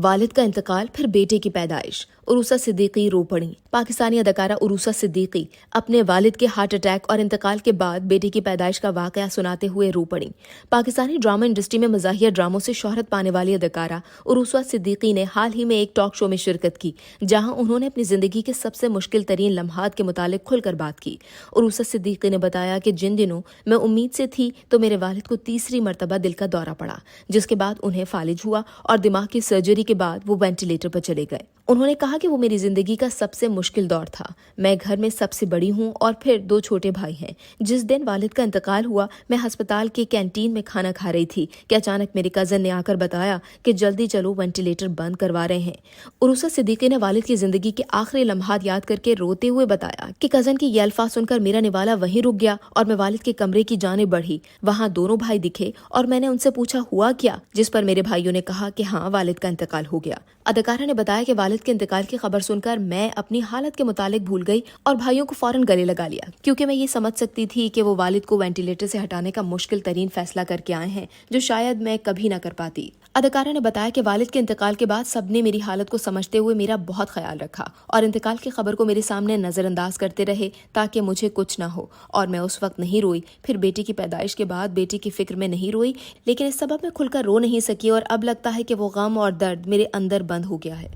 والد کا انتقال پھر بیٹے کی پیدائش، عروسہ صدیقی رو پڑی۔ پاکستانی اداکارہ عروسہ صدیقی اپنے والد کے ہارٹ اٹیک اور انتقال کے بعد بیٹے کی پیدائش کا واقعہ سناتے ہوئے رو پڑی۔ پاکستانی ڈرامہ انڈسٹری میں مزاحیہ ڈراموں سے شہرت پانے والی اداکارہ عروسہ صدیقی نے حال ہی میں ایک ٹاک شو میں شرکت کی، جہاں انہوں نے اپنی زندگی کے سب سے مشکل ترین لمحات کے متعلق کھل کر بات کی۔ عروسہ صدیقی نے بتایا کہ جن دنوں میں امید سے تھی تو میرے والد کو تیسری مرتبہ دل کا دورہ پڑا، جس کے بعد انہیں فالج ہوا اور دماغ کی سرجری کے بعد وہ وینٹیلیٹر پر چلے گئے۔ انہوں نے کہا کہ وہ میری زندگی کا سب سے مشکل دور تھا۔ میں گھر میں سب سے بڑی ہوں اور پھر 2 چھوٹے بھائی ہیں۔ جس دن والد کا انتقال ہوا، میں ہسپتال کے کینٹین میں کھانا کھا رہی تھی کہ اچانک میرے کزن نے آ کر بتایا کہ جلدی چلو، وینٹیلیٹر بند کروا رہے ہیں۔ عروسہ صدیقی نے والد کی زندگی کے آخری لمحات یاد کر کے روتے ہوئے بتایا کہ کزن کی یہ الفاظ سن کر میرا نوالا وہیں رک گیا اور میں والد کے کمرے کی جانب بڑھی۔ وہاں دونوں بھائی دکھے اور میں نے ان سے پوچھا ہوا کیا، جس پر میرے بھائیوں نے کہا کہ ہاں، والد کا انتقال ہو گیا۔ اداکارہ نے بتایا کہ والد کے انتقال کی خبر سن کر میں اپنی حالت کے متعلق بھول گئی اور بھائیوں کو فوراً گلے لگا لیا، کیونکہ میں یہ سمجھ سکتی تھی کہ وہ والد کو وینٹیلیٹر سے ہٹانے کا مشکل ترین فیصلہ کر کے آئے ہیں، جو شاید میں کبھی نہ کر پاتی۔ اداکارہ نے بتایا کہ والد کے انتقال کے بعد سب نے میری حالت کو سمجھتے ہوئے میرا بہت خیال رکھا اور انتقال کی خبر کو میرے سامنے نظر انداز کرتے رہے تاکہ مجھے کچھ نہ ہو، اور میں اس وقت نہیں روئی۔ پھر بیٹی کی پیدائش کے بعد بیٹی کی فکر میں نہیں روئی، لیکن اس سبب میں کھل کر رو نہیں سکی اور اب لگتا ہے کہ وہ غم اور درد میرے اندر بند ہو گیا ہے۔